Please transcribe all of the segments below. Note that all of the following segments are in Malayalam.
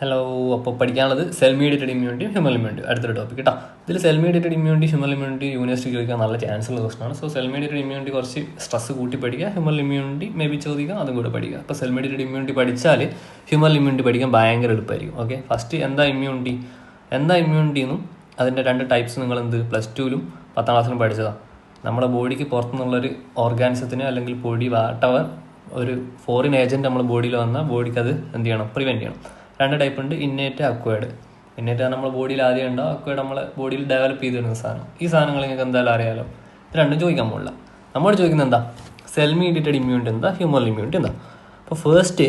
ഹലോ. അപ്പോൾ പഠിക്കാനുള്ളത് cell mediated immunity, human immunity. അടുത്തൊരു ടോപ്പിക് കേട്ടോ. ഇതിൽ cell mediated immunity, human immunity university ചോദിക്കാൻ നല്ല ചാൻസ് ഉള്ള ക്വസ്റ്റനാണ്. സോ സെൽ മീഡിയേറ്റഡ് ഇമ്മ്യൂണിറ്റി കുറച്ച് സ്ട്രെസ് കൂട്ടി പഠിക്കുക, ഹ്യൂമൻ ഇമ്മ്യൂണിറ്റി മേ ബി ചോദിക്കുക, അതും കൂടെ പഠിക്കുക. അപ്പോൾ സെൽ മീഡിയേറ്റഡ് ഇമ്മ്യൂണിറ്റി പഠിച്ചാൽ ഹ്യൂമൻ ഇമ്മ്യൂണിറ്റി പഠിക്കാൻ ഭയങ്കര എളുപ്പമായിരിക്കും. ഓക്കെ, ഫസ്റ്റ് എന്താ ഇമ്മ്യൂണിറ്റി എന്നും അതിൻ്റെ രണ്ട് ടൈപ്സ് നിങ്ങൾ +2-ലും 10ാം ക്ലാസ്സിലും പഠിച്ചതാണ്. നമ്മുടെ ബോഡിക്ക് പുറത്തുനിന്നുള്ളൊരു ഓർഗാനിസത്തിന് അല്ലെങ്കിൽ പൊടി വാട്ടവർ ഒരു ഫോറിൻ ഏജൻറ്റ് നമ്മുടെ ബോഡിയിൽ വന്നാൽ ബോഡിക്ക് അത് പ്രിവെൻറ്റ് ചെയ്യണം. രണ്ട് ടൈപ്പ് ഉണ്ട്, ഇന്നേറ്റ്, അക്വയർഡ്. ഇന്നേറ്റ് നമ്മുടെ ബോഡിയിൽ ആദ്യം ഉണ്ടാവും, അക്വയർഡ് നമ്മളെ ബോഡിയിൽ ഡെവലപ്പ് ചെയ്തിരുന്ന സാധനം. ഈ സാധനങ്ങൾ നിങ്ങൾക്ക് എന്തായാലും അറിയാമല്ലോ. ഇത് രണ്ടും ചോദിക്കാൻ പോകില്ല. നമ്മൾ ചോദിക്കുന്നത് എന്താ, സെൽ മീഡിയേറ്റഡ് ഇമ്മ്യൂണിറ്റി എന്താ, ഹ്യൂമൻ ഇമ്മ്യൂണിറ്റി എന്താ. അപ്പോൾ ഫസ്റ്റ്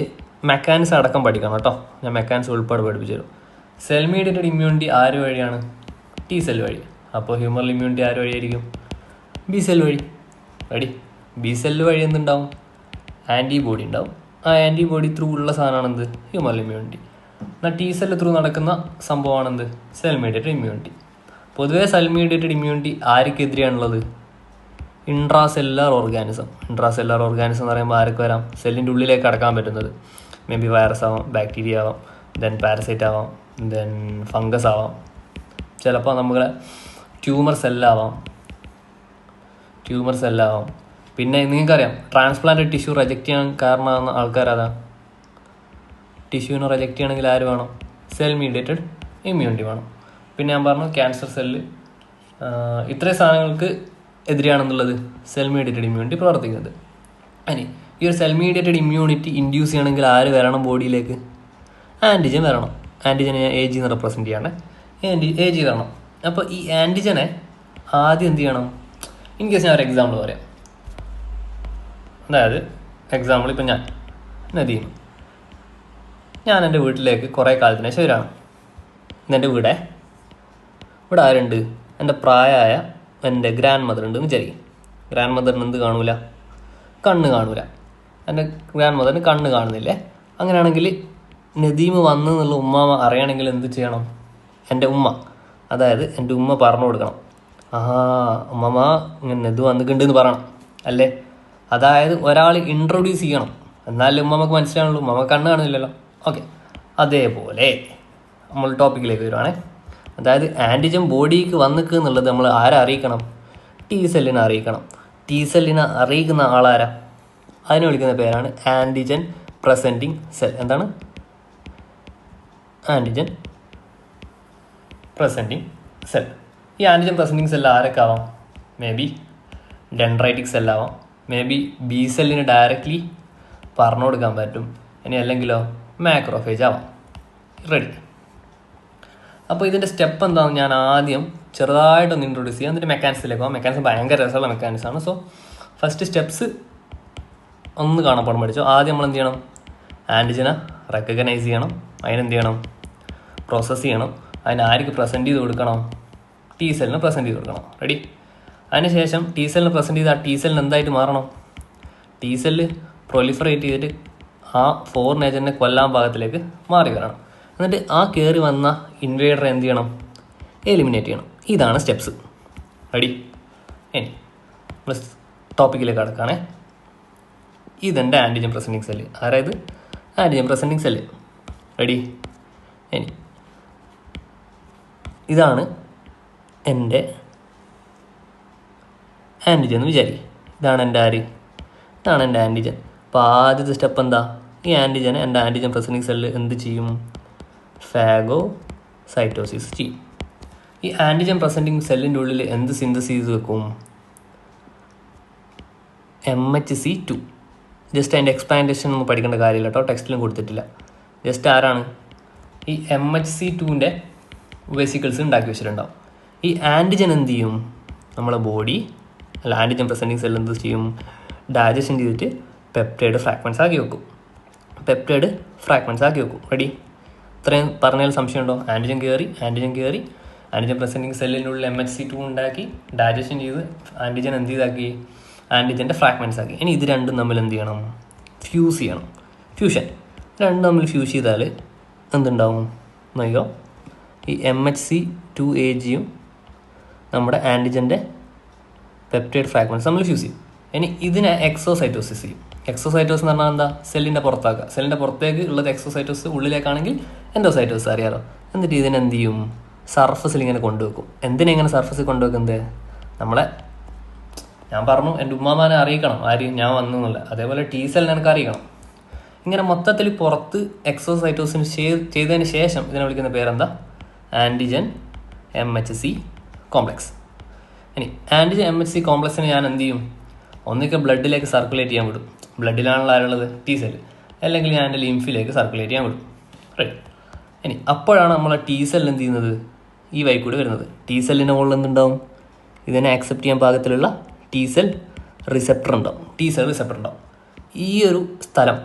മെക്കാനിസം അടക്കം പഠിക്കണം കേട്ടോ. ഞാൻ മെക്കാനിസം ഉൾപ്പെടെ പഠിപ്പിച്ചു തരും. സെൽ മീഡിയേറ്റഡ് ഇമ്മ്യൂണിറ്റി ആര് വഴിയാണ്? ടി സെൽ വഴി. അപ്പോൾ ഹ്യൂമൻ ഇമ്മ്യൂണിറ്റി ആര് വഴിയായിരിക്കും? ബി സെൽ വഴി. റെഡി? ബി സെല്ല് വഴി എന്തുണ്ടാവും? ആൻറ്റിബോഡി ഉണ്ടാവും. ആ ആൻറ്റിബോഡി ത്രൂ ഉള്ള സാധനമാണെന്ത്? Human immunity. എന്നാൽ ടി സെല്ല് ത്രൂ നടക്കുന്ന സംഭവമാണെന്ത്? Cell mediated immunity. പൊതുവേ സെൽ മീഡിയേറ്റഡ് ഇമ്മ്യൂണിറ്റി ആർക്കെതിരെയാണുള്ളത്? Intracellular organism. ഇൻട്രാസെല്ലുലാർ ഓർഗാനിസം എന്ന് പറയുമ്പോൾ ആർക്ക് വരാം? സെല്ലിൻ്റെ ഉള്ളിലേക്ക് അടക്കാൻ പറ്റുന്നത്. മേ ബി വൈറസ് ആവാം, ബാക്ടീരിയ ആവാം, ദെൻ പാരസൈറ്റ് ആവാം, ദെൻ ഫംഗസ് ആവാം, ചിലപ്പോൾ നമ്മളെ ട്യൂമർ സെല്ലാവാം. പിന്നെ നിങ്ങൾക്കറിയാം ട്രാൻസ്പ്ലാന്റ് ടിഷ്യൂ റിജക്റ്റ് ചെയ്യാൻ കാരണമാകുന്ന ആൾക്കാരതാ. ടിഷ്യൂവിനെ റിജക്റ്റ് ചെയ്യണമെങ്കിൽ ആര് വേണം? സെൽ മീഡിയേറ്റഡ് ഇമ്മ്യൂണിറ്റി വേണം. പിന്നെ ഞാൻ പറഞ്ഞു ക്യാൻസർ സെല്ല്, ഇത്രയും സാധനങ്ങൾക്ക് എതിരെയാണെന്നുള്ളത് സെൽ മീഡിയേറ്റഡ് ഇമ്മ്യൂണിറ്റി പ്രവർത്തിക്കുന്നത്. ഇനി ഈ ഒരു സെൽ മീഡിയേറ്റഡ് ഇമ്മ്യൂണിറ്റി ഇൻഡ്യൂസ് ചെയ്യണമെങ്കിൽ ആര് വരണം ബോഡിയിലേക്ക്? ആൻറ്റിജൻ വരണം. ആൻറ്റിജനെ ഞാൻ AG എന്ന് റെപ്രസെൻറ്റ് ചെയ്യണേ. AG വരണം. അപ്പോൾ ഈ ആൻറ്റിജനെ ആദ്യം എന്ത് ചെയ്യണം? ഇൻ കേസ് ഞാൻ ഒരു എക്സാമ്പിൾ പറയാം. അതായത് എക്സാമ്പിൾ ഇപ്പം ഞാൻ നദീം, ഞാൻ എൻ്റെ വീട്ടിലേക്ക് കുറേ കാലത്തിന് ശേഷം വരാണ്. ഇതെൻ്റെ ഇവിടെ ആരുണ്ട്? എൻ്റെ പ്രായമായ എൻ്റെ ഗ്രാൻഡ് മദർ ഉണ്ടെന്ന് വിചാരിക്കും. ഗ്രാൻഡ് മദറിന് എന്ത് കാണൂല? കണ്ണ് കാണൂല. എൻ്റെ ഗ്രാൻഡ് മദറിന് കണ്ണ് കാണുന്നില്ലേ? അങ്ങനെയാണെങ്കിൽ നദീം വന്നു എന്നുള്ള ഉമ്മാമ അറിയണമെങ്കിൽ എന്ത് ചെയ്യണം? എൻ്റെ ഉമ്മ, അതായത് എൻ്റെ ഉമ്മ പറഞ്ഞു കൊടുക്കണം. ഉമ്മമ്മ ഇങ്ങനെ നദു വന്നിട്ടുണ്ടെന്ന് പറയണം അല്ലേ? അതായത് ഒരാൾ ഇൻട്രൊഡ്യൂസ് ചെയ്യണം, എന്നാലും ഉമ്മമ്മക്ക് മനസ്സിലാവുള്ളൂ. ഉമ്മമ്മ കണ്ണ് കാണുന്നില്ലല്ലോ. ഓക്കെ, അതേപോലെ നമ്മൾ ടോപ്പിക്കിലേക്ക് വരുവാണേ. അതായത് ആൻറ്റിജൻ ബോഡിക്ക് വന്നിക്കുക എന്നുള്ളത് നമ്മൾ ആരെ അറിയിക്കണം? ടി സെല്ലിനെ അറിയിക്കണം. ടി സെല്ലിനെ അറിയിക്കുന്ന ആളാരാ? അതിനെ വിളിക്കുന്ന പേരാണ് ആൻറ്റിജൻ പ്രസൻറ്റിങ് സെൽ. എന്താണ് ആൻറ്റിജൻ പ്രസൻറ്റിങ് സെൽ? ഈ ആൻറ്റിജൻ പ്രസൻറ്റിങ് സെൽ ആരൊക്കെ ആവാം? മേ ബി ഡെൻഡ്രൈറ്റിക് സെല്ലാവാം, മേ ബി ബി സെല്ലിന് ഡയറക്റ്റ്ലി പറഞ്ഞു കൊടുക്കാൻ പറ്റും, ഇനി അല്ലെങ്കിലോ മാക്രോഫേജ് ആവാം. റെഡി? അപ്പോൾ ഇതിൻ്റെ സ്റ്റെപ്പ് എന്താണെന്ന് ഞാൻ ആദ്യം ചെറുതായിട്ടൊന്ന് ഇൻട്രൊഡ്യൂസ് ചെയ്യാം, എന്നിട്ട് മെക്കാനിസത്തിലേക്ക് പോകാം. മെക്കാനിസം ഭയങ്കര രസമുള്ള മെക്കാനിസമാണ്. സോ ഫസ്റ്റ് സ്റ്റെപ്സ് ഒന്ന് കാണാൻ പഠിച്ചോ. ആദ്യം നമ്മൾ എന്ത് ചെയ്യണം? ആൻറ്റിജനെ റെക്കഗ്നൈസ് ചെയ്യണം. അതിനെന്ത് ചെയ്യണം? പ്രോസസ്സ് ചെയ്യണം. അതിന് ആർക്ക് പ്രസൻറ്റ് ചെയ്ത് കൊടുക്കണം? ടി സെല്ലിന് പ്രസൻറ്റ് ചെയ്ത് കൊടുക്കണം. റെഡി? അതിനുശേഷം ടി സെല്ലിന് പ്രസൻറ്റ് ചെയ്ത് ആ ടി സെല്ലിന് എന്തായിട്ട് മാറണം? ടി സെല്ല് പ്രൊലിഫറേറ്റ് ചെയ്തിട്ട് ആ ഫോറിൻ ഏജൻറ്റിനെ കൊല്ലാൻ ഭാഗത്തിലേക്ക് മാറി വരണം. എന്നിട്ട് ആ കയറി വന്ന ഇൻവേഡറെ എന്ത് ചെയ്യണം? എലിമിനേറ്റ് ചെയ്യണം. ഇതാണ് സ്റ്റെപ്സ്. റെഡി? ഇനി നമ്മൾ ടോപ്പിക്കിലേക്ക് കടക്കുകയാണേ. ഇതെൻ്റെ ആൻറ്റിജൻ പ്രസൻറ്റിങ് സെല്ല്. ആരായത്? Antigen presenting cell. റെഡി? ഇനി ഇതാണ് എൻ്റെ ആൻറ്റിജൻ എന്ന് വിചാരിക്കും. ഇതാണ് എൻ്റെ ആര്? ഇതാണ് എൻ്റെ ആൻറ്റിജൻ. അപ്പോൾ ആദ്യത്തെ സ്റ്റെപ്പ് എന്താ? ഈ ആൻറ്റിജനെ എൻ്റെ ആൻറ്റിജൻ പ്രസൻറ്റിങ് സെല്ല് എന്ത് ചെയ്യും? ഫാഗോസൈറ്റോസിസ് ചെയ്യും. ഈ ആൻറ്റിജൻ പ്രസൻറ്റിങ് സെല്ലിൻ്റെ ഉള്ളിൽ എന്ത് സിന്തസിസ് ചെയ്ത് വെക്കും? MHC2. ജസ്റ്റ് അതിൻ്റെ എക്സ്പാൻഡേഷൻ ഒന്നും പഠിക്കേണ്ട കാര്യമില്ല കേട്ടോ, ടെക്സ്റ്റിലും കൊടുത്തിട്ടില്ല. ജസ്റ്റ് ആരാണ്? ഈ MHC2ൻ്റെ വെസിക്കിൾസ് ഉണ്ടാക്കി വെച്ചിട്ടുണ്ടാവും. ഈ ആൻറ്റിജൻ എന്ത് ചെയ്യും? നമ്മളെ ബോഡി അല്ല, ആൻറ്റിജൻ പ്രസൻറ്റിങ് സെൽ എന്ത് ചെയ്യും? ഡൈജഷൻ ചെയ്തിട്ട് പെപ്റ്റൈഡ് ഫ്രാഗ്മെൻറ്റ്സ് ആക്കി വെക്കും. റെഡി? ഇത്രയും പറഞ്ഞാൽ സംശയമുണ്ടോ? ആൻറ്റിജൻ കയറി ആൻറ്റിജൻ പ്രസൻറ്റിങ് സെല്ലിൻ്റെ ഉള്ളിൽ MHC2 ഉണ്ടാക്കി, ഡൈജഷൻ ചെയ്ത് ആൻറ്റിജൻ എന്ത് ചെയ്താക്കി? ആൻറ്റിജൻ്റെ ഫ്രാഗ്മെൻറ്റ്സ് ആക്കി. ഇനി ഇത് രണ്ടും തമ്മിൽ എന്ത് ചെയ്യണം? ഫ്യൂസ് ചെയ്യണം. ഫ്യൂഷൻ. രണ്ടും തമ്മിൽ ഫ്യൂസ് ചെയ്താൽ എന്തുണ്ടാവും നോക്കിയോ? ഈ MHC2AGയും നമ്മുടെ ആൻറ്റിജൻ്റെ പെപ്റ്റൈഡ് ഫ്രാഗ്മെൻറ്റ്സ് നമ്മൾ ഫ്യൂസ് ചെയ്യും. ഇനി ഇതിനെ എക്സോസൈറ്റോസിസ് ചെയ്യും. എക്സോസൈറ്റോസ് എന്ന് പറഞ്ഞാൽ എന്താ? സെല്ലിൻ്റെ പുറത്താക്കുക. സെല്ലിൻ്റെ പുറത്തേക്ക് ഉള്ളത് എക്സോസൈറ്റോസ്, ഉള്ളിലേക്കാണെങ്കിൽ എൻഡോസൈറ്റോസ് അറിയാലോ. എന്നിട്ട് ഇതിനെന്ത് ചെയ്യും, സർഫസിൽ ഇങ്ങനെ കൊണ്ടുവെക്കും. എന്തിനെങ്ങനെ സർഫസിൽ കൊണ്ടുവെക്കുന്നത്, നമ്മളെ ഞാൻ പറഞ്ഞു എൻ്റെ ഉമ്മാമാനെ അറിയിക്കണം ആര് ഞാൻ വന്നു എന്നുള്ള, അതേപോലെ T സെല്ലിനെ എനിക്ക് അറിയിക്കണം. ഇങ്ങനെ മൊത്തത്തിൽ പുറത്ത് എക്സോസൈറ്റോസിന് ചെയ്തതിന് ശേഷം ഇതിനെ വിളിക്കുന്ന പേരെന്താ, ആൻറ്റിജൻ MHC കോംപ്ലക്സ്. ഇനി ആൻറ്റിജൻ MHC കോംപ്ലക്സിനെ ഞാൻ എന്ത് ചെയ്യും, ഒന്നിക്കൽ ബ്ലഡിലേക്ക് സർക്കുലേറ്റ് ചെയ്യാൻ വിടും. ബ്ലഡിലാണല്ലോ ആരുള്ളത്, T സെല്ല്, അല്ലെങ്കിൽ ഞാൻ എൻ്റെ ലിംഫിലേക്ക് സർക്കുലേറ്റ് ചെയ്യാൻ വിടും. റൈറ്റ്. ഇനി അപ്പോഴാണ് നമ്മളെ T സെല്ല് എന്ത് ചെയ്യുന്നത്, ഈ വഴി കൂടി വരുന്നത്. T സെല്ലിൻ്റെ മുകളിൽ എന്തുണ്ടാവും, ഇതിനെ ആക്സെപ്റ്റ് ചെയ്യാൻ പാകത്തിലുള്ള T സെൽ റിസെപ്റ്റർ ഉണ്ടാവും. T സെൽ റിസെപ്റ്റർ ഉണ്ടാവും. ഈ ഒരു സ്ഥലം,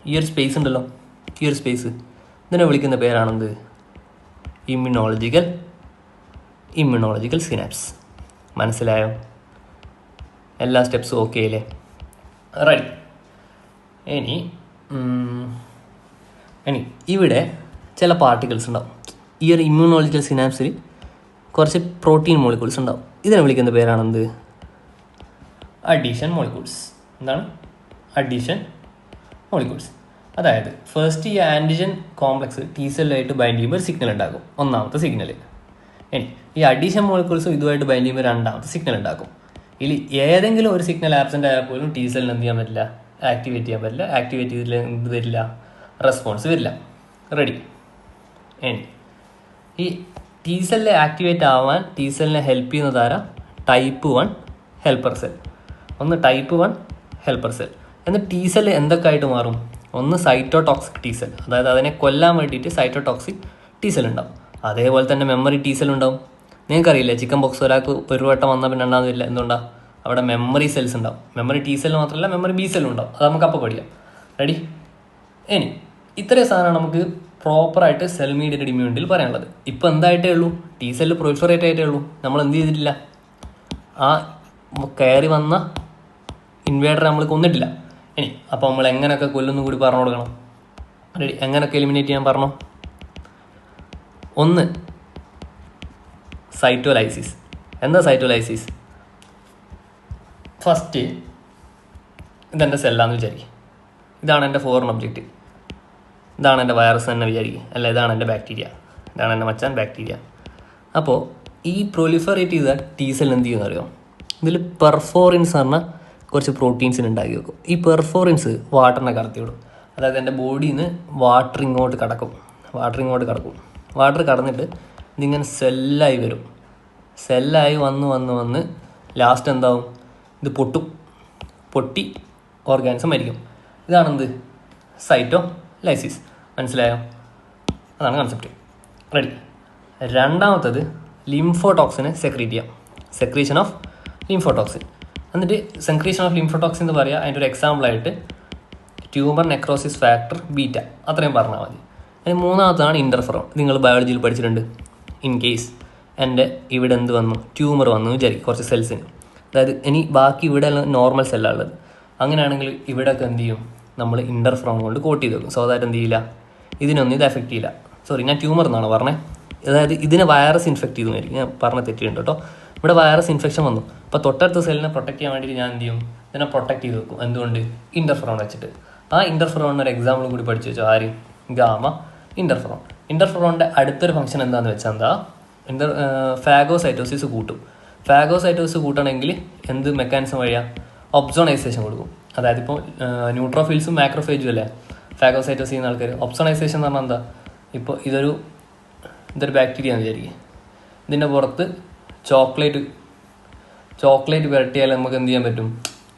ഈ ഒരു സ്പേസ് ഉണ്ടല്ലോ, ഈ ഒരു സ്പേസ്, ഇതിനെ വിളിക്കുന്ന പേരാണെന്ത്, ഇമ്മ്യൂണോളജിക്കൽ സിനാപ്സ്. മനസ്സിലായോ? എല്ലാ സ്റ്റെപ്സും ഓക്കെ അല്ലേ? റൈറ്റ്. ഇനി ഇവിടെ ചില പാർട്ടിക്കിൾസ് ഉണ്ടാവും. ഈ ഒരു ഇമ്മ്യൂണോളജിക്കൽ സിനാപ്സിൽ കുറച്ച് പ്രോട്ടീൻ മോളിക്യൂൾസ് ഉണ്ടാവും. ഇതിനെ വിളിക്കുന്ന പേരാണെന്ത്, അഡീഷൻ മോളിക്യൂൾസ്. എന്താണ് അഡീഷൻ മോളിക്യൂൾസ്? അതായത് ഫസ്റ്റ് ഈ ആൻറ്റിജൻ കോംപ്ലക്സ് T സെല്ലുമായിട്ട് ബൈൻഡ് ചെയ്യുമ്പോൾ ഒരു സിഗ്നൽ ഉണ്ടാക്കും, ഒന്നാമത്തെ സിഗ്നൽ. ഇനി ഈ അഡീഷൻ മോളിക്യൂൾസും ഇതുമായിട്ട് ബൈൻഡ് ചെയ്യുമ്പോൾ രണ്ടാമത്തെ സിഗ്നൽ ഉണ്ടാക്കും. ഇതിൽ ഏതെങ്കിലും ഒരു സിഗ്നൽ ആബ്സെൻ്റ് ആയാൽ പോലും T സെല്ലിന് എന്ത് ചെയ്യാൻ പറ്റില്ല, ആക്ടിവേറ്റ് ചെയ്യാൻ പറ്റില്ല. ആക്ടിവേറ്റ് ചെയ്തില്ല എന്ത് വരില്ല, റെസ്പോൺസ് വരില്ല. റെഡി. ഇനി ഈ T സെല്ല് ആക്ടിവേറ്റ് ആവാൻ T സെല്ലിനെ ഹെൽപ്പ് ചെയ്യുന്നതാരാ, ടൈപ്പ് 1 ഹെൽപ്പർ സെൽ. ഒന്ന് ടൈപ്പ് 1 ഹെൽപ്പർ സെൽ. എന്നിട്ട് T സെല്ല് എന്തൊക്കെ ആയിട്ട് മാറും, ഒന്ന് സൈറ്റോടോക്സിക് T സെൽ, അതായത് അതിനെ കൊല്ലാൻ വേണ്ടിയിട്ട് സൈറ്റോടോക്സിക് T സെൽ ഉണ്ടാവും. അതേപോലെ തന്നെ മെമ്മറി T സെൽ ഉണ്ടാവും. നിങ്ങൾക്കറിയില്ലേ, ചിക്കൻ ബോക്സ് ഒരാൾക്ക് ഒരു വട്ടം വന്നാൽ പിന്നെ ഉണ്ടാകുന്നില്ല, എന്തുകൊണ്ടാണ്, അവിടെ മെമ്മറി സെൽസ് ഉണ്ടാവും. മെമ്മറി T സെൽ മാത്രമല്ല, മെമ്മറി B സെല്ലും ഉണ്ടാവും. അത് നമുക്ക് അപ്പോൾ പഠിക്കാം. റെഡി. ഇനി ഇത്രയും സാധനമാണ് നമുക്ക് പ്രോപ്പറായിട്ട് സെൽ മീഡിയേറ്റഡ് ഇമ്മ്യൂണിറ്റിയിൽ പറയാനുള്ളത്. ഇപ്പോൾ എന്തായിട്ടേ ഉള്ളൂ, T സെല്ല് പ്രൊലിഫറേറ്റ് ആയിട്ടേ ഉള്ളൂ. നമ്മൾ എന്ത് ചെയ്തിട്ടില്ല, ആ കയറി വന്ന ഇൻവേഡറെ നമ്മൾ കൊന്നിട്ടില്ല. ഇനി അപ്പോൾ നമ്മൾ എങ്ങനെയൊക്കെ കൊല്ലുന്നു കൂടി പറഞ്ഞു കൊടുക്കണം. റെഡി. എങ്ങനെയൊക്കെ എലിമിനേറ്റ് ചെയ്യാൻ പറഞ്ഞു. ഒന്ന്, സൈറ്റോലൈസിസ്. എന്താ സൈറ്റോലൈസിസ്? ഫസ്റ്റ് ഇതെൻ്റെ സെല്ലാന്ന് വിചാരിക്കും, ഇതാണ് എൻ്റെ ഫോറിൻ ഒബ്ജക്റ്റ്, ഇതാണ് എൻ്റെ വൈറസ് തന്നെ വിചാരിക്കും, അല്ല ഇതാണ് എൻ്റെ ബാക്ടീരിയ, ഇതാണ് എൻ്റെ മച്ചാൻ ബാക്ടീരിയ. അപ്പോൾ ഈ പ്രൊലിഫറേറ്റ് ചെയ്ത T സെൽ എന്ത് ചെയ്യുമെന്ന് അറിയാം, ഇതിൽ പെർഫോറിൻസ് പറഞ്ഞാൽ കുറച്ച് പ്രോട്ടീൻസിന് ഉണ്ടാക്കി വെക്കും. ഈ പെർഫോറിൻസ് വാട്ടറിനെ കടത്തി വിടും. അതായത് എൻ്റെ ബോഡിയിൽ നിന്ന് വാട്ടർ ഇങ്ങോട്ട് കടക്കും. വാട്ടർ കടന്നിട്ട് ഇതിങ്ങനെ സെല്ലായി വരും. സെല്ലായി വന്ന് ലാസ്റ്റ് എന്താവും, ഇത് പൊട്ടി ഓർഗാനിസം മരിക്കും. ഇതാണെന്ത്, സൈറ്റോലൈസിസ്. മനസ്സിലായോ? അതാണ് കൺസെപ്റ്റ്. റെഡി. രണ്ടാമത്തത് ലിംഫോടോക്സിനെ സെക്രീറ്റ് ചെയ്യാം. Secretion of lymphotoxin. എന്നിട്ട് സെക്രീഷൻ ഓഫ് ലിംഫോടോക്സിൻ എന്ന് പറയുക, അതിൻ്റെ ഒരു എക്സാമ്പിളായിട്ട് ട്യൂമർ നെക്രോസിസ് ഫാക്ടർ ബീറ്റ, അത്രയും പറഞ്ഞാൽ മതി. അതിന് മൂന്നാമതാണ് ഇൻ്റർഫെറോൺ. നിങ്ങൾ ബയോളജിയിൽ പഠിച്ചിട്ടുണ്ട്. ഇൻ കേസ് എൻ്റെ ഇവിടെ എന്ത് വന്നു, ട്യൂമർ വന്നു വിചാരിക്കും കുറച്ച് സെൽസിന്, അതായത് ഇനി ബാക്കി ഇവിടെ നോർമൽ സെല്ലുള്ളത്, അങ്ങനെയാണെങ്കിൽ ഇവിടെയൊക്കെ എന്ത് ചെയ്യും, നമ്മൾ ഇൻ്റർഫെറോൺ കൊണ്ട് കോട്ട് ചെയ്ത് വെക്കും. സോ ദാറ്റ് എന്ത് ചെയ്യില്ല, ഇതിനൊന്നും ഇത് എഫക്റ്റ് ചെയ്യില്ല. സോറി, ഞാൻ ട്യൂമർ എന്നാണ് പറഞ്ഞത്. അതായത് ഇതിനെ വൈറസ് ഇൻഫെക്റ്റ് ചെയ്തു, ഞാൻ പറഞ്ഞ തെറ്റിയുണ്ട് കേട്ടോ. ഇവിടെ വൈറസ് ഇൻഫെക്ഷൻ വന്നു, അപ്പോൾ തൊട്ടടുത്ത സെല്ലിനെ പ്രൊട്ടക്ട് ചെയ്യാൻ വേണ്ടിയിട്ട് ഞാൻ എന്ത് ചെയ്യും, ഇതിനെ പ്രൊട്ടക്ട് ചെയ്ത് വെക്കും. എന്തുകൊണ്ട്, ഇൻ്റർഫെറോൺ വെച്ചിട്ട്. ആ ഇൻ്റർഫെറോണിന് ഒരു എക്സാമ്പിൾ കൂടി പഠിച്ചു വെച്ചോ. ആര്, ഗാമ ഇൻ്റർഫെറോൺ. ഇൻ്റർഫെറോണിൻ്റെ അടുത്തൊരു ഫംഗ്ഷൻ എന്താണെന്ന് വെച്ചാൽ ഫാഗോസൈറ്റോസിസ് കൂട്ടും. ഫാഗോസൈറ്റോസിസ് കൂട്ടണമെങ്കിൽ എന്ത് മെക്കാനിസം വഴിയാണ്, ഒബ്സോണൈസേഷൻ കൊടുക്കും. അതായത് ഇപ്പോൾ ന്യൂട്രോഫിൽസും മാക്രോഫേജും അല്ലേ ഫാഗോസൈറ്റോസ് ചെയ്യുന്ന ആൾക്കാർ. ഒബ്സോണൈസേഷൻ എന്ന് പറഞ്ഞാൽ എന്താ, ഇപ്പോൾ ഇതൊരു ബാക്ടീരിയ എന്ന് വിചാരിക്കും. ഇതിൻ്റെ പുറത്ത് ചോക്ലേറ്റ് പുരട്ടിയാൽ നമുക്ക് എന്ത് ചെയ്യാൻ പറ്റും,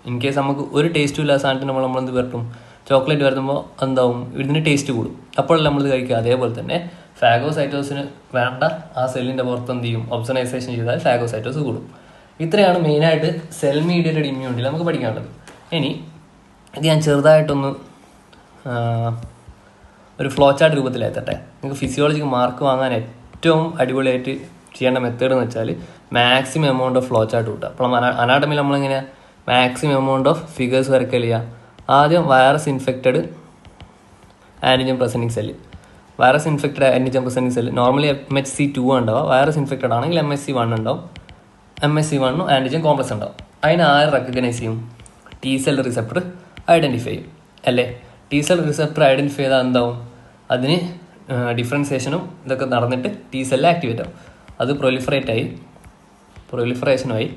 ഇൻ കേസ് നമുക്ക് ഒരു ടേസ്റ്റും ഇല്ലാത്ത സാധനത്തിന് നമ്മളെന്ത് പുരട്ടും, ചോക്ലേറ്റ് വരുത്തുമ്പോൾ എന്താവും, ഇതിന് ടേസ്റ്റ് കൂടും, അപ്പോഴല്ല നമ്മളിത് കഴിക്കുക. അതേപോലെ തന്നെ ഫാഗോസൈറ്റോസിന് വേണ്ട ആ സെല്ലിൻ്റെ പുറത്ത് എന്ത് ചെയ്യും, ഒബ്സോണൈസേഷൻ ചെയ്താൽ ഫാഗോസൈറ്റോസ് കൂടും. ഇത്രയാണ് മെയിനായിട്ട് സെൽ മീഡിയേറ്റഡ് ഇമ്മ്യൂണിറ്റിയിൽ നമുക്ക് പഠിക്കാനുള്ളത്. ഇനി ഇത് ഞാൻ ചെറുതായിട്ടൊന്ന് ഒരു ഫ്ലോ ചാർട്ട് രൂപത്തിലെത്തട്ടെ. നിങ്ങൾക്ക് ഫിസിയോളജിക്ക് മാർക്ക് വാങ്ങാൻ ഏറ്റവും അടിപൊളിയായിട്ട് ചെയ്യേണ്ട മെത്തേഡ് എന്ന് വെച്ചാൽ maximum amount of flow chart കൂട്ടുക. അപ്പോൾ അനാട്ടമിയിൽ നമ്മളിങ്ങനെ മാക്സിമം എമൗണ്ട് ഓഫ് ഫിഗേഴ്സ് വരയ്ക്കൽ ചെയ്യുക. ആദ്യം virus infected antigen presenting cell, virus infected antigen presenting cell normally MHC2 ഉണ്ടാവുക. വൈറസ് ഇൻഫെക്റ്റഡ് ആണെങ്കിൽ MHC1 ഉണ്ടാവും. MHC1 ആൻറ്റിജൻ കോംപ്ലക്സ് ഉണ്ടാവും. അതിന് ആര് റെക്കഗ്നൈസ് ചെയ്യും, T സെൽ റിസപ്റ്റർ ഐഡൻറ്റിഫൈ ചെയ്യും അല്ലേ. T സെൽ റിസപ്റ്റർ ഐഡൻറ്റിഫൈ ചെയ്താൽ എന്താവും, അതിന് ഡിഫറൻസിയേഷനും ഇതൊക്കെ നടന്നിട്ട് ടി സെല്ല് ആക്ടിവേറ്റ് ആവും. അത് പ്രൊലിഫറേഷനുമായി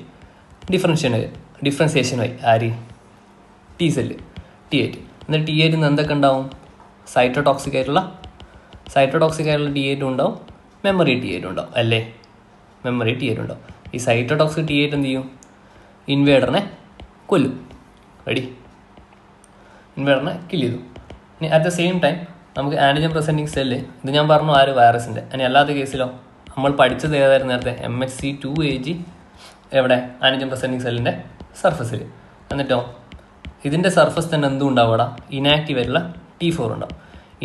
ഡിഫറൻസിയേഷനുമായി ആര് ടി സെല്ല് T8. എന്നിട്ട് T8 എന്തൊക്കെ ഉണ്ടാവും? സൈറ്റോടോക്സിക് ആയിട്ടുള്ള T8 ഉണ്ടാവും, മെമ്മറി T8 ഉണ്ടാവും അല്ലേ? മെമ്മറി T8 ഉണ്ടാവും. ഈ സൈറ്റോടോക്സിക് T8 എന്ത് ചെയ്യും? ഇൻവേഡറിനെ കൊല്ലും. റെഡി? ഇൻവേഡറിനെ കില്ല് ചെയ്തു. ഇനി അറ്റ് ദ സെയിം ടൈം നമുക്ക് ആൻറ്റിജൻ പ്രസൻറ്റിങ് സെല്ല്, ഇത് ഞാൻ പറഞ്ഞു വൈറസിൻ്റെ. ഇനി അല്ലാത്ത കേസിലോ നമ്മൾ പഠിച്ചത് ഏതായിരുന്നു നേരത്തെ? MHC2AG എവിടെ? ആൻറ്റിജൻ പ്രസൻറ്റിങ് സെല്ലിൻ്റെ സർഫസിൽ. എന്നിട്ടോ ഇതിൻ്റെ സർഫസ് തന്നെ എന്തും ഉണ്ടാവും അവിടെ? ഇനാക്റ്റീവ് ആയിട്ടുള്ള T4 ഉണ്ടാവും.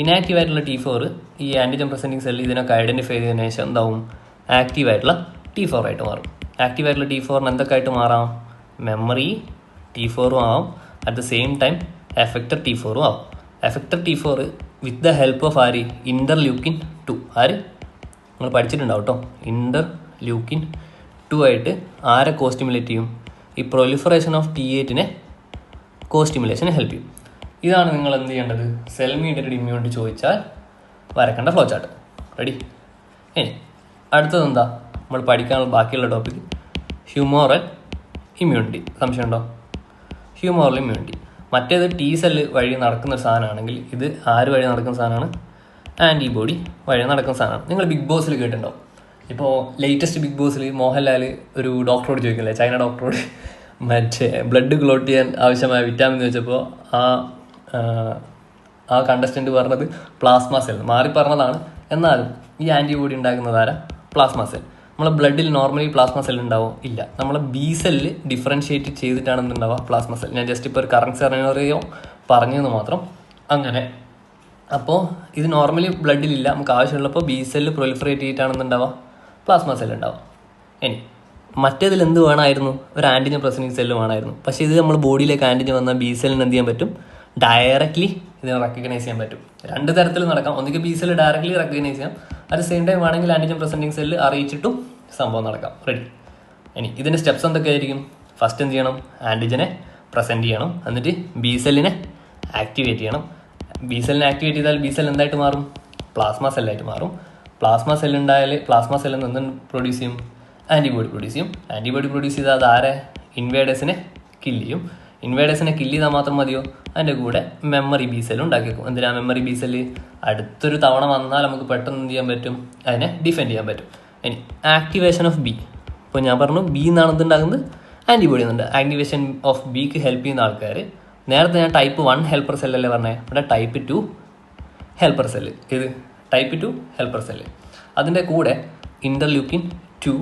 ഇനാക്റ്റീവ് ആയിട്ടുള്ള T4 ഈ ആൻറ്റിജൻ പ്രസൻറ്റിങ് സെല്ല് ഇതിനൊക്കെ ഐഡൻറ്റിഫൈ ചെയ്തതിനു ശേഷം എന്താവും? ആക്റ്റീവ് ആയിട്ടുള്ള T4 ആയിട്ട് മാറും. ആക്റ്റീവ് ആയിട്ടുള്ള T4 എന്തൊക്കെ ആയിട്ട് മാറാം? മെമ്മറി T4 ആവും, at the same time effector T4 ആവും. Effector T4 with the help of ആര്? ഇന്റർലൂക്കിൻ 2. ആര് നിങ്ങൾ പഠിച്ചിട്ടുണ്ടാവും കേട്ടോ. ഇന്റർലൂക്കിൻ 2 ആയിട്ട് ആരെ കോസ്റ്റിമുലേറ്റ് ചെയ്യും? ഈ പ്രൊലിഫറേഷൻ ഓഫ് T8നെ കോസ്റ്റിമുലേഷന് ഹെൽപ്പ് ചെയ്യും. ഇതാണ് നിങ്ങൾ എന്ത് ചെയ്യേണ്ടത്? സെൽ മീഡിയേറ്റഡ് ഇമ്മ്യൂണിറ്റി ചോദിച്ചാൽ വരക്കേണ്ട ഫ്ലോ ചാർട്ട്. റെഡി? ഇനി അടുത്തത് എന്താ നമ്മൾ പഠിക്കാനുള്ള ബാക്കിയുള്ള ടോപ്പിക്? ഹ്യൂമോറൽ ഇമ്മ്യൂണിറ്റി. സംശയമുണ്ടോ? ഹ്യൂമോറൽ ഇമ്മ്യൂണിറ്റി മറ്റേത് T സെല്ല് വഴി നടക്കുന്ന ഒരു സാധനമാണെങ്കിൽ ഇത് ആര് വഴി നടക്കുന്ന സാധനമാണ്? ആൻറ്റിബോഡി വഴി നടക്കുന്ന സാധനമാണ്. നിങ്ങൾ ബിഗ് ബോസിൽ കേട്ടിട്ടുണ്ടാവും. ഇപ്പോൾ ലേറ്റസ്റ്റ് ബിഗ് ബോസിൽ മോഹൻലാൽ ഒരു ഡോക്ടറോട് ചോദിക്കില്ലേ, ചൈന ഡോക്ടറോട്, മറ്റേ ബ്ലഡ് ക്ലോട്ട് ചെയ്യാൻ ആവശ്യമായ വിറ്റാമിൻ ചോദിച്ചപ്പോൾ ആ കണ്ടസ്റ്റൻറ്റ് പറഞ്ഞത് പ്ലാസ്മ സെൽ. മാറി പറഞ്ഞതാണ്, എന്നാലും ഈ ആൻറ്റിബോഡി ഉണ്ടാക്കുന്നത് ആരാ? Plasma cell. നമ്മളെ ബ്ലഡിൽ നോർമലി പ്ലാസ്മ സെൽ ഉണ്ടാവും? ഇല്ല. നമ്മളെ ബി സെല്ല് ഡിഫറൻഷ്യേറ്റ് ചെയ്തിട്ടാണ് എന്തുണ്ടാവുക? Plasma cell. ഞാൻ ജസ്റ്റ് ഇപ്പോൾ ഒരു കറണ്ട് സെറിയോ പറഞ്ഞതെന്ന് മാത്രം. അങ്ങനെ അപ്പോൾ ഇത് നോർമലി ബ്ലഡിലില്ല, നമുക്ക് ആവശ്യമുള്ളപ്പോൾ ബി സെല്ല് പ്രൊലിഫറേറ്റ് ചെയ്തിട്ടാണെന്നുണ്ടാവുക പ്ലാസ്മ സെൽ ഉണ്ടാവുക. ഇനി മറ്റേതിൽ എന്ത് വേണമായിരുന്നു? ഒരു ആൻറ്റിജൻ പ്രസൻറ്റിങ് സെല്ല് വേണമായിരുന്നു. പക്ഷേ ഇത് നമ്മൾ ബോഡിയിലേക്ക് ആൻറ്റിജൻ വന്നാൽ ബി സെല്ലിന് എന്ത് ചെയ്യാൻ പറ്റും? ഡയറക്റ്റ്ലി ഇതിനെ റെക്കഗ്നൈസ് ചെയ്യാൻ പറ്റും. രണ്ട് തരത്തിൽ നടക്കാം. ഒന്നുകിൽ ബി സെല്ല് ഡയറക്റ്റ്ലി റെക്കഗ്നൈസ് ചെയ്യാം, അറ്റ് സെയിം ടൈം വേണമെങ്കിൽ ആൻറ്റിജൻ പ്രസൻറ്റിങ് സെല്ല് അറിയിച്ചിട്ടും സംഭവം നടക്കാം. റെഡി? ഇനി ഇതിൻ്റെ സ്റ്റെപ്സ് എന്തൊക്കെയായിരിക്കും? ഫസ്റ്റ് എന്ത് ചെയ്യണം? ആൻറ്റിജനെ പ്രസൻറ്റ് ചെയ്യണം, എന്നിട്ട് ബി സെല്ലിനെ ആക്ടിവേറ്റ് ചെയ്യണം. ബി സെല്ലിനെ ആക്ടിവേറ്റ് ചെയ്താൽ ബി സെൽ എന്തായിട്ട് മാറും? പ്ലാസ്മ സെല്ലായിട്ട് മാറും. പ്ലാസ്മ സെൽ ഉണ്ടായാൽ പ്ലാസ്മ സെല്ലിൽ നിന്ന് പ്രൊഡ്യൂസ് ചെയ്യും? ആൻറ്റിബോഡി പ്രൊഡ്യൂസ് ചെയ്യും. ആൻറ്റിബോഡി പ്രൊഡ്യൂസ് ചെയ്താൽ അത് ആരെ? ഇൻവേഡേഴ്സിനെ കില്ല് ചെയ്യും. ഇൻവേഡേഴ്സിനെ കില്ല് ചെയ്താൽ മാത്രം മതിയോ? അതിൻ്റെ കൂടെ മെമ്മറി ബി സെല്ല് ഉണ്ടാക്കി വെക്കും. എന്തിനാ മെമ്മറി ബി സെല്ല്? അടുത്തൊരു തവണ വന്നാൽ നമുക്ക് പെട്ടെന്ന് എന്ത് ചെയ്യാൻ പറ്റും? അതിനെ ഡിഫെൻഡ് ചെയ്യാൻ പറ്റും. ഇനി ആക്ടിവേഷൻ ഓഫ് ബി. ഇപ്പോൾ ഞാൻ പറഞ്ഞു ബി എന്നാണ് എന്തുണ്ടാകുന്നത്? ആൻറ്റിബോഡി എന്നുണ്ട്. ആക്ടിവേഷൻ ഓഫ് ബിക്ക് ഹെൽപ്പ് ചെയ്യുന്ന ആൾക്കാർ, നേരത്തെ ഞാൻ ടൈപ്പ് 1 ഹെൽപ്പർ സെല്ലല്ലേ പറഞ്ഞത്, ഇവിടെ ടൈപ്പ് 2 ഹെൽപ്പർ സെല്ല്. ഇത് ടൈപ്പ് 2 ഹെൽപ്പർ സെല്ല്. അതിൻ്റെ കൂടെ ഇന്റർലൂക്കിൻ 2,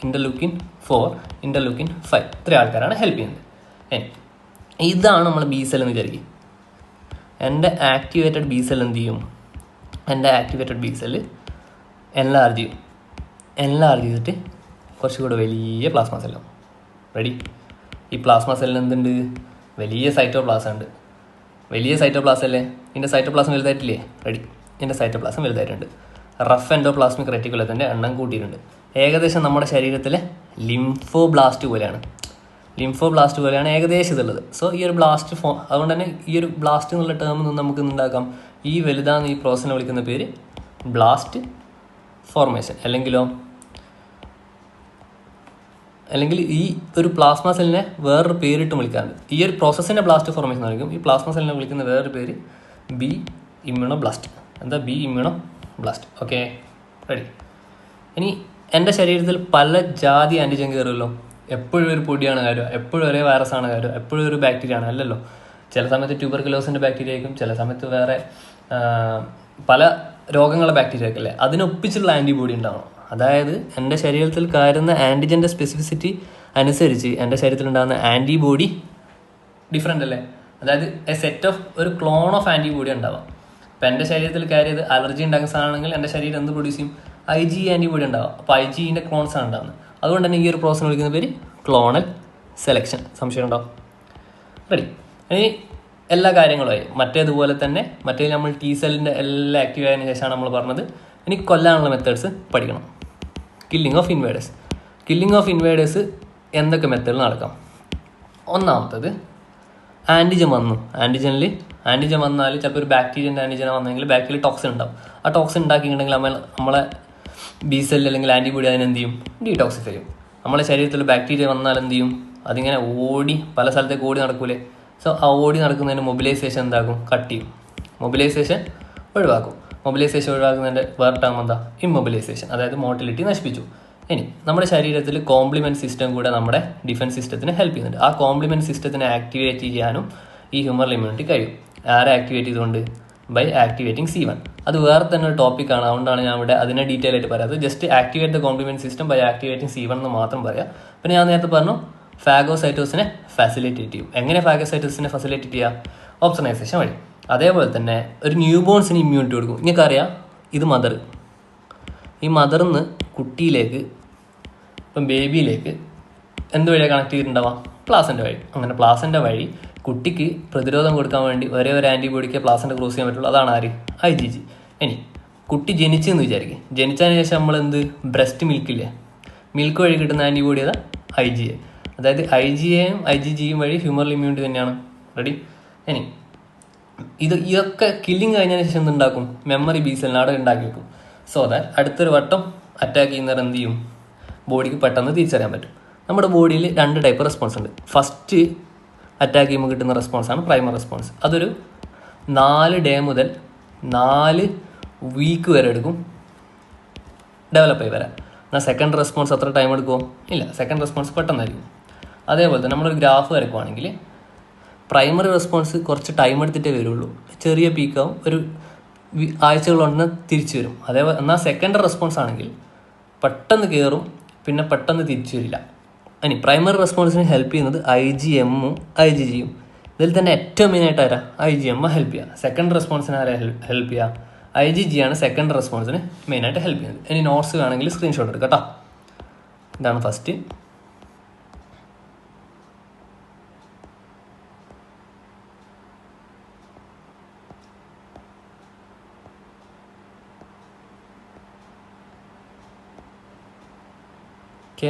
ഇന്റർലൂക്കിൻ 4, ഇന്റർലൂക്കിൻ 5 ഇത്ര ആൾക്കാരാണ് ഹെൽപ്പ് ചെയ്യുന്നത്. ഇതാണ് നമ്മൾ ബി സെൽ എന്ന് വിചാരിക്കും. എൻ്റെ ആക്ടിവേറ്റഡ് ബി സെൽ എന്ത് ചെയ്യും? എൻ്റെ ആക്ടിവേറ്റഡ് ബി സെല്ല് എൻലാർജ് ചെയ്തിട്ട് കുറച്ചുകൂടെ വലിയ പ്ലാസ്മ സെല്ലാണ്. റെഡി? ഈ പ്ലാസ്മ സെല്ലിന് എന്തുണ്ട്? വലിയ സൈറ്റോപ്ലാസം ഉണ്ട്. വലിയ സൈറ്റോപ്ലാസം അല്ലേ? ഇതിൻ്റെ സൈറ്റോപ്ലാസം വലുതായിട്ടില്ലേ? റെഡി? ഇതിൻ്റെ സൈറ്റോപ്ലാസം വലുതായിട്ടുണ്ട്. റഫ് എൻഡോപ്ലാസ്മിക് റെറ്റിക്കുലത്തിൻ്റെ എണ്ണം കൂട്ടിയിട്ടുണ്ട്. ഏകദേശം നമ്മുടെ ശരീരത്തിലെ ലിംഫോബ്ലാസ്റ്റ് പോലെയാണ് ഏകദേശം ഇതുള്ളത്. സോ ഈ ഒരു ബ്ലാസ്റ്റ് അതുകൊണ്ട് തന്നെ ഈ ഒരു ബ്ലാസ്റ്റ് എന്നുള്ള ടേമിൽ നിന്ന് നമുക്ക് ഉണ്ടാക്കാം, ഈ വലുതാന്ന് ഈ പ്രോസസ്സിനെ വിളിക്കുന്ന പേര് ബ്ലാസ്റ്റ് ഫോർമേഷൻ. അല്ലെങ്കിൽ ഈ ഒരു പ്ലാസ്മ സെല്ലിനെ വേറൊരു പേരിട്ട് വിളിക്കാറുണ്ട്. ഈ ഒരു പ്രോസസ്സിനെ ബ്ലാസ്റ്റ് ഫോർമേഷൻ ആയിരിക്കും. ഈ പ്ലാസ്മ സെല്ലിനെ വിളിക്കുന്ന വേറൊരു പേര് ബി ഇമ്മ്യൂണോബ്ലാസ്റ്റ്. എന്താ? B immunoblast. Okay, ready? ഇനി എൻ്റെ ശരീരത്തിൽ പല ജാതി ആൻറ്റിജൻ കയറുമല്ലോ. എപ്പോഴും ഒരു പൊടിയാണ് കയറുക, എപ്പോഴും ഒരേ വൈറസാണ് കയറുക, എപ്പോഴും ഒരു ബാക്ടീരിയ ആണ് അല്ലല്ലോ. ചില സമയത്ത് ട്യൂബർക്കുലോസിൻ്റെ ബാക്ടീരിയ ആയിരിക്കും, ചില സമയത്ത് വേറെ പല രോഗങ്ങളുടെ ബാക്ടീരിയ ഒക്കെ അല്ലേ. അതിനൊപ്പിച്ചുള്ള ആൻറ്റിബോഡി ഉണ്ടാവണം. അതായത് എൻ്റെ ശരീരത്തിൽ കയറുന്ന ആൻറ്റിജൻ്റെ സ്പെസിഫിസിറ്റി അനുസരിച്ച് എൻ്റെ ശരീരത്തിലുണ്ടാകുന്ന ആൻറ്റിബോഡി ഡിഫറെൻ്റ് അല്ലേ. അതായത് എ സെറ്റ് ഓഫ് ഒരു ക്ലോൺ ഓഫ് ആൻറ്റിബോഡി ഉണ്ടാവാം. ഇപ്പം എൻ്റെ ശരീരത്തിൽ കയറിയത് അലർജി ഉണ്ടാക്കുന്ന സാധനമാണെങ്കിൽ എൻ്റെ ശരീരം എന്ത് പ്രൊഡ്യൂസ് ചെയ്യും? IgE ആൻറ്റിബോഡി ഉണ്ടാവാം. അപ്പോൾ IgEൻ്റെ ക്ലോൺസ് ആണ് ഉണ്ടാകുന്നത്. അതുകൊണ്ട് തന്നെ ഈ ഒരു പ്രോസസ്സിനെ വിളിക്കുന്ന പേര് ക്ലോണൽ സെലക്ഷൻ. സംശയം ഉണ്ടോ? റെഡി? ഇനി എല്ലാ കാര്യങ്ങളുമായി മറ്റേതുപോലെ തന്നെ മറ്റേ നമ്മൾ T സെല്ലിൻ്റെ എല്ലാം ആക്റ്റീവ് ആയതിനു ശേഷമാണ് നമ്മൾ പറഞ്ഞത് ഇനി കൊല്ലാനുള്ള മെത്തേഡ്സ് പഠിക്കണം. കില്ലിങ് ഓഫ് ഇൻവേഡേഴ്സ് എന്തൊക്കെ മെത്തേഡിൽ നടക്കാം? ഒന്നാമത്തത് ആൻറ്റിജൻ വന്നു, ആൻറ്റിജനിൽ ആൻറ്റിജൻ വന്നാൽ ചിലപ്പോൾ ഒരു ബാക്ടീരിയൻ്റെ ആൻറ്റിജൻ വന്നെങ്കിൽ ബാക്ടീരിയൽ ടോക്സിൻ ഉണ്ടാവും. ആ ടോക്സിൻ ഉണ്ടാക്കിയിട്ടുണ്ടെങ്കിൽ നമ്മളെ ബി സെല്ല് അല്ലെങ്കിൽ ആൻറ്റിബോഡി അതിനെന്ത് ചെയ്യും, ഡീടോക്സിഫൈ ചെയ്യും. നമ്മളെ ശരീരത്തിൽ ബാക്ടീരിയ വന്നാൽ എന്ത് ചെയ്യും, അതിങ്ങനെ ഓടി പല സ്ഥലത്തേക്ക് ഓടി നടക്കൂലേ. സോ ആ ഓടി നടക്കുന്നതിന് മൊബിലൈസേഷൻ എന്താക്കും, കട്ട് ചെയ്യും. മൊബിലൈസേഷൻ ഒഴിവാക്കും. മൊബിലൈസേഷൻ ഒഴിവാക്കുന്നതിൻ്റെ വേറെ ടേം എന്താ, ഇമ്മൊബിലൈസേഷൻ, അതായത് മോട്ടിലിറ്റി നശിപ്പിച്ചു. ഇനി നമ്മുടെ ശരീരത്തിൽ കോംപ്ലിമെൻറ്റ് സിസ്റ്റം കൂടെ നമ്മുടെ ഡിഫൻസ് സിസ്റ്റത്തിന് ഹെൽപ്പ് ചെയ്യുന്നുണ്ട്. ആ കോംപ്ലിമെൻറ്റ് സിസ്റ്റത്തിനെ ആക്ടിവേറ്റ് ചെയ്യാനും ഈ ഹ്യൂമറൽ ഇമ്മ്യൂണിറ്റി കഴിയും. ആരെ ആക്ടിവേറ്റ് ചെയ്തുകൊണ്ട്, ബൈ ആക്ടിവേറ്റിംഗ് C1. അത് വേറെ തന്നെ ഒരു ടോപ്പിക്കാണ്, അതുകൊണ്ടാണ് ഞാൻ ഇവിടെ അതിനെ ഡീറ്റെയിൽ ആയിട്ട് പറയാത്തത്. Just activate the complement system by activating C1 എന്ന് മാത്രം പറയാം. പിന്നെ ഞാൻ നേരത്തെ പറഞ്ഞു ഫാഗോസൈറ്റോസിനെ ഫാസിലിറ്റേറ്റ് ചെയ്യും. എങ്ങനെ ഫാഗോസൈറ്റോസിനെ ഫാസിലിറ്റേറ്റ് ചെയ്യുക, ഓപ്സണൈസേഷൻ വഴി. അതേപോലെ തന്നെ ഒരു ന്യൂ ബോൺസിന് ഇമ്മ്യൂണിറ്റി കൊടുക്കും. നിങ്ങൾക്കറിയാം, ഇത് മദർ, ഈ മദറിന്ന് കുട്ടിയിലേക്ക്, ഇപ്പം ബേബിയിലേക്ക് എന്ത് വഴിയാണ് കണക്ട് ചെയ്തിട്ടുണ്ടാവാം, പ്ലാസൻ്റെ വഴി. അങ്ങനെ പ്ലാസൻ്റെ വഴി കുട്ടിക്ക് പ്രതിരോധം കൊടുക്കാൻ വേണ്ടി ഒരേ ഒരു ആൻറ്റിബോഡിക്ക് പ്ലാസൻ്റെ ക്രോസ് ചെയ്യാൻ പറ്റുള്ളൂ. അതാണ് ആര്, IgG. ഇനി കുട്ടി ജനിച്ചെന്ന് വിചാരിക്കും, ജനിച്ചതിന് ശേഷം നമ്മളെന്ത്, ബ്രസ്റ്റ് മിൽക്കില്ലേ, മിൽക്ക് വഴി കിട്ടുന്ന ആൻറ്റിബോഡി ഏതാ, IgA. അതായത് IgAയും IgGയും വഴി ഹ്യൂമറൽ ഇമ്മ്യൂണിറ്റി തന്നെയാണ്. റെഡി. ഇനി ഇതൊക്കെ കില്ലിങ് കഴിഞ്ഞതിന് ശേഷം എന്തുണ്ടാക്കും, മെമ്മറി ബി സെല്ലിനാടെ ഉണ്ടാക്കി വെക്കും. സോ ദാറ്റ് അടുത്തൊരു വട്ടം അറ്റാക്ക് ചെയ്യുന്നവർ എന്ത് ചെയ്യും, ബോഡിക്ക് പെട്ടെന്ന് തിരിച്ചറിയാൻ പറ്റും. നമ്മുടെ ബോഡിയിൽ 2 ടൈപ്പ് റെസ്പോൺസ് ഉണ്ട്. ഫസ്റ്റ് അറ്റാക്ക് ചെയ്യുമ്പോൾ കിട്ടുന്ന റെസ്പോൺസാണ് പ്രൈമർ റെസ്പോൺസ്. അതൊരു 4 ഡേ മുതൽ 4 വീക്ക് വരെ എടുക്കും ഡെവലപ്പ് ആയി വരാൻ. എന്നാൽ സെക്കൻഡ് റെസ്പോൺസ് അത്ര ടൈം എടുക്കുമോ, ഇല്ല. സെക്കൻഡ് റെസ്പോൺസ് പെട്ടെന്നായിരിക്കും. അതേപോലെ തന്നെ നമ്മളൊരു ഗ്രാഫ് വരയ്ക്കുവാണെങ്കിൽ പ്രൈമറി റെസ്പോൺസ് കുറച്ച് ടൈം എടുത്തിട്ടേ വരുള്ളൂ, ചെറിയ പീക്കാവും, ഒരു ആഴ്ചകളുണ്ടെന്ന് തിരിച്ചു വരും. അതേപോലെ എന്നാൽ സെക്കൻഡ് റെസ്പോൺസ് ആണെങ്കിൽ പെട്ടെന്ന് കയറും, പിന്നെ പെട്ടെന്ന് തിരിച്ചു വരില്ല. ഇനി പ്രൈമറി റെസ്പോൺസിന് ഹെൽപ്പ് ചെയ്യുന്നത് IgMും IgGയും. ഇതിൽ തന്നെ ഏറ്റവും മെയിനായിട്ട് ആരാ, IgM ഹെൽപ്പ് ചെയ്യുക. സെക്കൻഡ് റെസ്പോൺസിന് ആരാ ഹെൽപ്പ് ചെയ്യുക, IgG ആണ് സെക്കൻഡ് റെസ്പോൺസിന് മെയിനായിട്ട് ഹെൽപ്പ് ചെയ്യുന്നത്. ഇനി നോട്ട്സ് വേണമെങ്കിൽ സ്ക്രീൻഷോട്ട് എടുക്കാം കേട്ടോ. ഇതാണ് ഫസ്റ്റ്. ഓക്കെ.